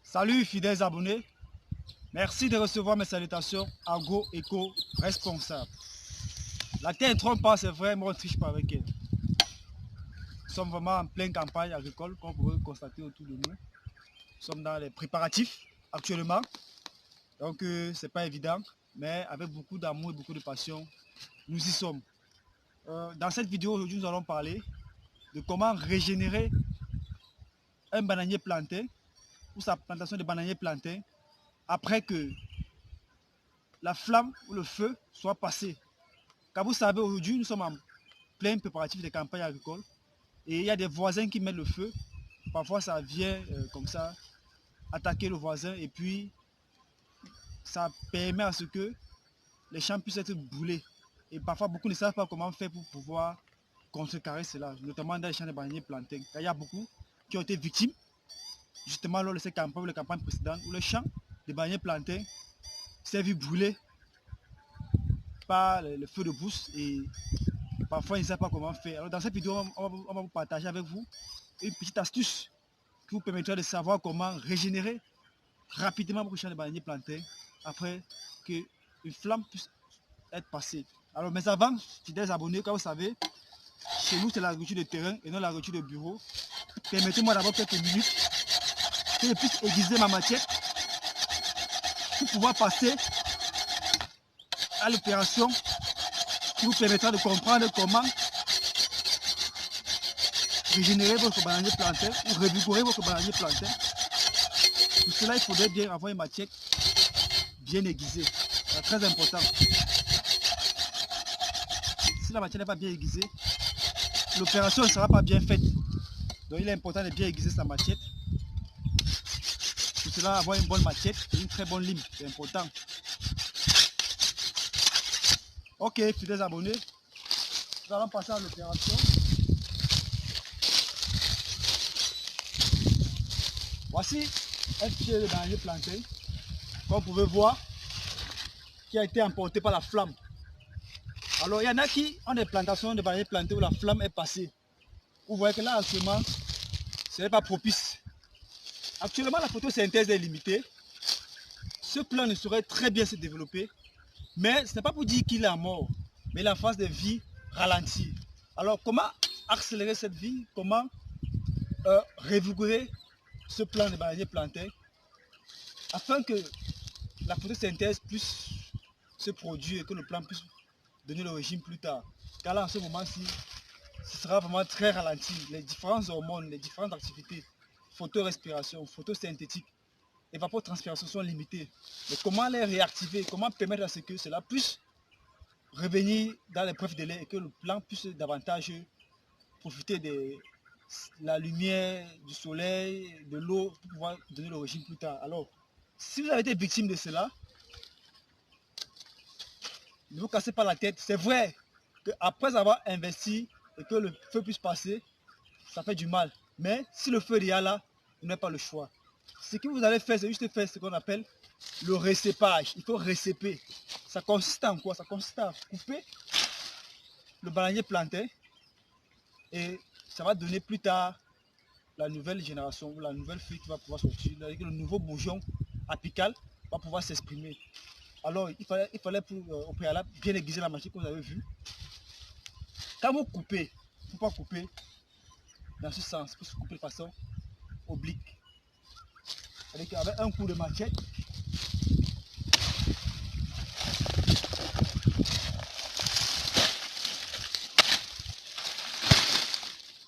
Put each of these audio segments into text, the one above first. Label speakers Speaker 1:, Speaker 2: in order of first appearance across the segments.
Speaker 1: Salut fidèles abonnés, merci de recevoir mes salutations agro-éco-responsable. La terre ne trompe pas, c'est vrai, mais on ne triche pas avec elle. Nous sommes vraiment en pleine campagne agricole, comme vous pouvez constater autour de nous. Nous sommes dans les préparatifs actuellement, donc c'est pas évident, mais avec beaucoup d'amour et beaucoup de passion, nous y sommes. Dans cette vidéo aujourd'hui, nous allons parler de comment régénérer un bananier planté ou sa plantation de bananier planté après que la flamme ou le feu soit passé. Car vous savez, aujourd'hui, nous sommes en plein préparatif des campagnes agricoles et il y a des voisins qui mettent le feu. Parfois, ça vient comme ça attaquer le voisin et puis ça permet à ce que les champs puissent être brûlés. Et parfois, beaucoup ne savent pas comment faire pour pouvoir contrecarrer cela, notamment dans les champs de bananiers plantés. Car il y a beaucoup qui ont été victimes, justement lors de ces campagnes ou les campagnes précédentes, où le champ de bananiers plantés s'est vu brûler par le feu de brousse et parfois ils ne savent pas comment faire. Alors dans cette vidéo, on va vous partager avec vous une petite astuce qui vous permettra de savoir comment régénérer rapidement votre champ de bananier planté après qu'une flamme puisse être passée. Alors mais avant, fidèles abonnés, comme vous savez, chez nous c'est l'agriculture de terrain et non l'agriculture de bureau. Permettez-moi d'abord quelques minutes que je puisse aiguiser ma matière pour pouvoir passer à l'opération qui vous permettra de comprendre comment régénérer votre bananier plantain ou revigorer votre bananier plantain. Pour cela, il faudrait bien avoir une matière bien aiguisée. C'est très important. Si la matière n'est pas bien aiguisée, l'opération ne sera pas bien faite. Donc il est important de bien aiguiser sa matière. Pour cela, avoir une bonne matière et une très bonne lime, c'est important. Ok, fidèles abonnés, nous allons passer à l'opération. Voici un pied de bananier plantain, comme vous pouvez voir, qui a été emporté par la flamme. Alors il y en a qui ont des plantations de bananiers plantés où la flamme est passée. Vous voyez que là actuellement, ce n'est pas propice. Actuellement la photosynthèse est limitée. Ce plant ne saurait très bien se développer, mais ce n'est pas pour dire qu'il est mort, mais la phase de vie ralentit. Alors comment accélérer cette vie? Comment revigorer ce plant de bananier plantain afin que la photosynthèse puisse se produire et que le plant puisse donner l'origine plus tard. Car là, en ce moment-ci, ce sera vraiment très ralenti. Les différentes hormones, les différentes activités, photorespiration, photosynthétique, évapotranspiration sont limitées. Mais comment les réactiver? Comment permettre à ce que cela puisse revenir dans les brefs délais et que le plant puisse davantage profiter de la lumière, du soleil, de l'eau pour pouvoir donner l'origine plus tard. Alors, si vous avez été victime de cela, ne vous cassez pas la tête. C'est vrai qu'après avoir investi et que le feu puisse passer, ça fait du mal. Mais si le feu est déjà là, vous n'avez pas le choix. Ce que vous allez faire, c'est juste faire ce qu'on appelle le recépage. Il faut recéper. Ça consiste en quoi? Ça consiste à couper le bananier plantain et ça va donner plus tard la nouvelle génération ou la nouvelle feuille qui va pouvoir sortir. Le nouveau bourgeon apical va pouvoir s'exprimer. Alors, il fallait au préalable bien aiguiser la machine que vous avez vue. Quand vous coupez, il ne faut pas couper dans ce sens, il faut couper de façon oblique. Avec un coup de machette,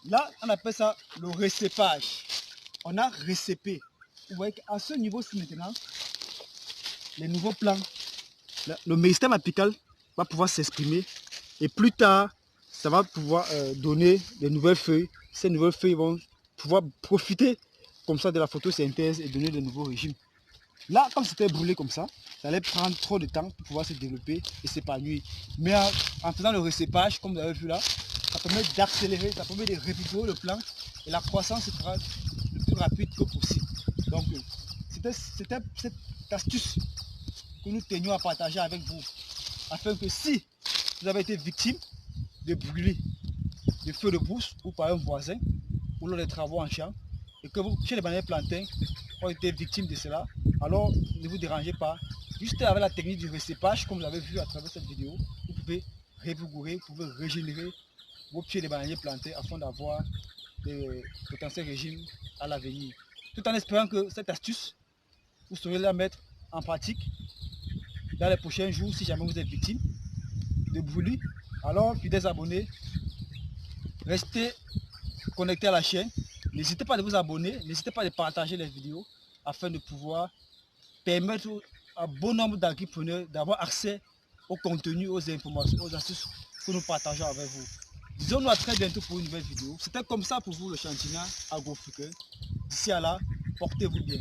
Speaker 1: là, on appelle ça le recépage. On a recépé. Vous voyez qu'à ce niveau-ci maintenant, les nouveaux plants, le méristème apical va pouvoir s'exprimer et plus tard, ça va pouvoir donner de nouvelles feuilles. Ces nouvelles feuilles vont pouvoir profiter comme ça de la photosynthèse et donner de nouveaux régimes. Là, comme c'était brûlé comme ça allait prendre trop de temps pour pouvoir se développer et s'épanouir. Mais en faisant le recépage, comme vous avez vu là, ça permet d'accélérer, ça permet de revigorer le plant et la croissance sera le plus rapide que possible. Donc, c'était cette astuce que nous tenions à partager avec vous, afin que si vous avez été victime de brûler de feux de brousse ou par un voisin ou lors des travaux en champ, et que vous, chez les bananiers plantains, ont été victimes de cela. Alors ne vous dérangez pas. Juste avec la technique du recépage, comme vous l'avez vu à travers cette vidéo, vous pouvez revigourer, vous pouvez régénérer vos pieds de bananier plantés afin d'avoir des potentiels régimes à l'avenir. Tout en espérant que cette astuce, vous saurez la mettre en pratique dans les prochains jours si jamais vous êtes victime de brûlures. Alors, fidèles abonnés, restez connectés à la chaîne. N'hésitez pas à vous abonner, n'hésitez pas à partager les vidéos afin de pouvoir permettre à bon nombre d'entrepreneurs d'avoir accès au contenu, aux informations, aux astuces que nous partageons avec vous. Disons-nous à très bientôt pour une nouvelle vidéo. C'était comme ça pour vous le Chantina Agro-Africain. D'ici à là, portez-vous bien.